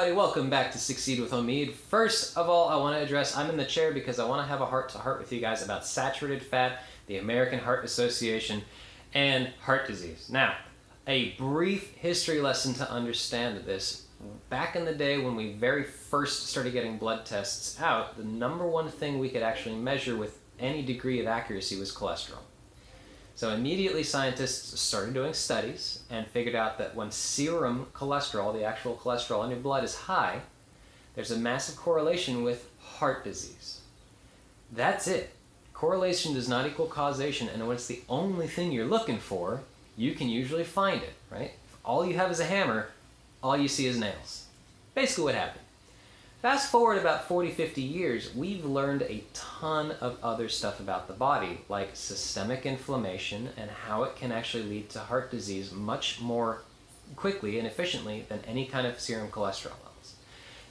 everybody, welcome back to Succeed with Omid. First of all, I want to address, I'm in the chair because I want to have a heart-to-heart with you guys about saturated fat, the American Heart Association, and heart disease. Now, a brief history lesson to understand this. Back in the day when we very first started getting blood tests out, the number one thing we could actually measure with any degree of accuracy was cholesterol. So immediately scientists started doing studies and figured out that when serum cholesterol, the actual cholesterol in your blood, is high, there's a massive correlation with heart disease. That's it. Correlation does not equal causation, and when it's the only thing you're looking for, you can usually find it, right? If all you have is a hammer, all you see is nails. Basically what happened. Fast forward about 40, 50 years, we've learned a ton of other stuff about the body, like systemic inflammation and how it can actually lead to heart disease much more quickly and efficiently than any kind of serum cholesterol levels.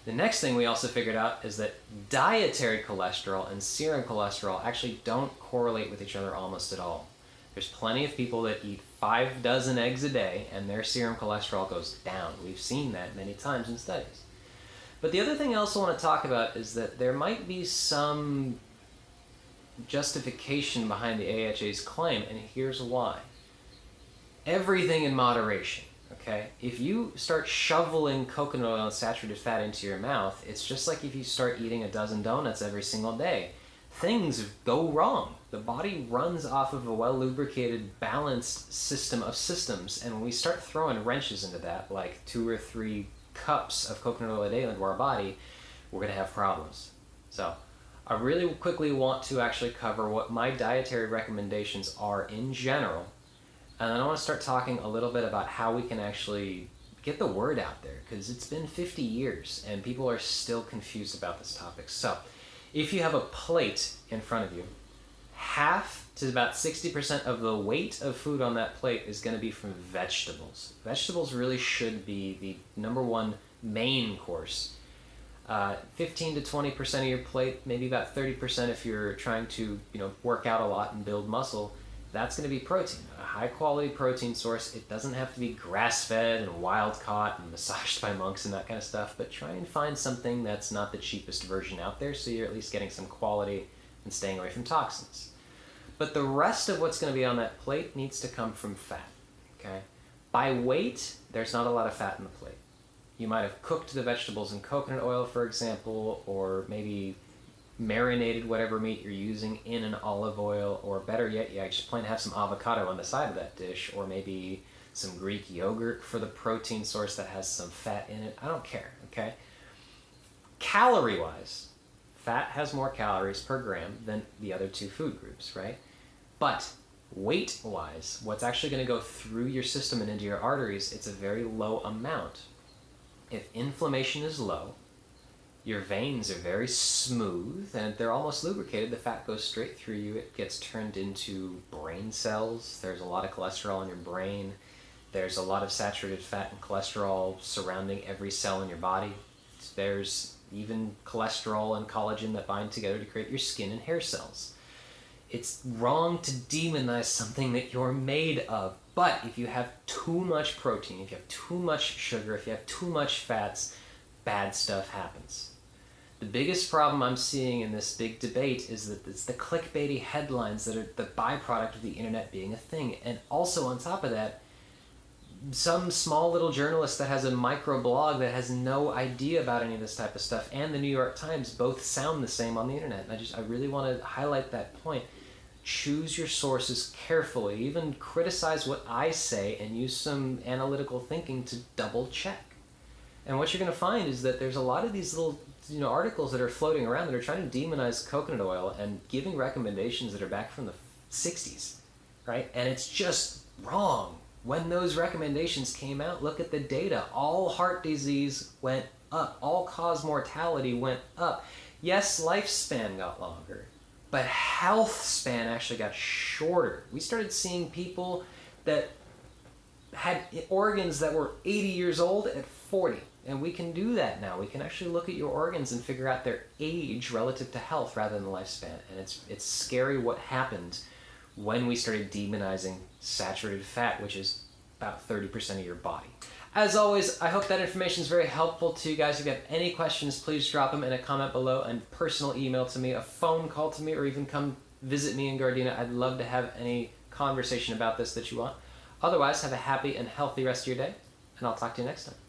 The next thing we also figured out is that dietary cholesterol and serum cholesterol actually don't correlate with each other almost at all. There's plenty of people that eat 6 eggs a day and their serum cholesterol goes down. We've seen that many times in studies. But the other thing I also want to talk about is that there might be some justification behind the AHA's claim, and here's why. Everything in moderation, okay? If you start shoveling coconut oil and saturated fat into your mouth, it's just like if you start eating a dozen donuts every single day. Things go wrong. The body runs off of a well-lubricated, balanced system of systems, and when we start throwing wrenches into that, like 2 or 3 cups of coconut oil a day into our body, we're going to have problems. So I really quickly want to actually cover what my dietary recommendations are in general, and then I want to start talking a little bit about how we can actually get the word out there, because it's been 50 years and people are still confused about this topic. So if you have a plate in front of you, half to about 60% of the weight of food on that plate is going to be from vegetables. Vegetables really should be the number one main course. 15 to 20% of your plate, maybe about 30% if you're trying to work out a lot and build muscle, that's going to be protein. A high quality protein source. It doesn't have to be grass-fed and wild-caught and massaged by monks and that kind of stuff, but try and find something that's not the cheapest version out there so you're at least getting some quality and staying away from toxins. But the rest of what's going to be on that plate needs to come from fat, okay? By weight, there's not a lot of fat in the plate. You might have cooked the vegetables in coconut oil, for example, or maybe marinated whatever meat you're using in an olive oil, or better yet, you just plain have some avocado on the side of that dish, or maybe some Greek yogurt for the protein source that has some fat in it. I don't care, okay? Calorie-wise, fat has more calories per gram than the other two food groups, right? But weight-wise, what's actually going to go through your system and into your arteries, it's a very low amount. If inflammation is low, your veins are very smooth and they're almost lubricated. The fat goes straight through you. It gets turned into brain cells. There's a lot of cholesterol in your brain. There's a lot of saturated fat and cholesterol surrounding every cell in your body. There's even cholesterol and collagen that bind together to create your skin and hair cells. It's wrong to demonize something that you're made of, but if you have too much protein, if you have too much sugar, if you have too much fats, bad stuff happens. The biggest problem I'm seeing in this big debate is that it's the clickbaity headlines that are the byproduct of the internet being a thing. And also on top of that, some small little journalist that has a micro blog that has no idea about any of this type of stuff and the New York Times both sound the same on the internet. And I really want to highlight that point. Choose your sources carefully. Even criticize what I say and use some analytical thinking to double check. And what you're going to find is that there's a lot of these little articles that are floating around that are trying to demonize coconut oil and giving recommendations that are back from the 60s, right? And it's just wrong. When those recommendations came out, look at the data. All heart disease went up. All-cause mortality went up. Yes, lifespan got longer, but health span actually got shorter. We started seeing people that had organs that were 80 years old at 40. And we can do that now. We can actually look at your organs and figure out their age relative to health rather than lifespan. And it's scary what happened when we started demonizing saturated fat, which is about 30% of your body. As always, I hope that information is very helpful to you guys. If you have any questions, please drop them in a comment below, a personal email to me, a phone call to me, or even come visit me in Gardena. I'd love to have any conversation about this that you want. Otherwise, have a happy and healthy rest of your day, and I'll talk to you next time.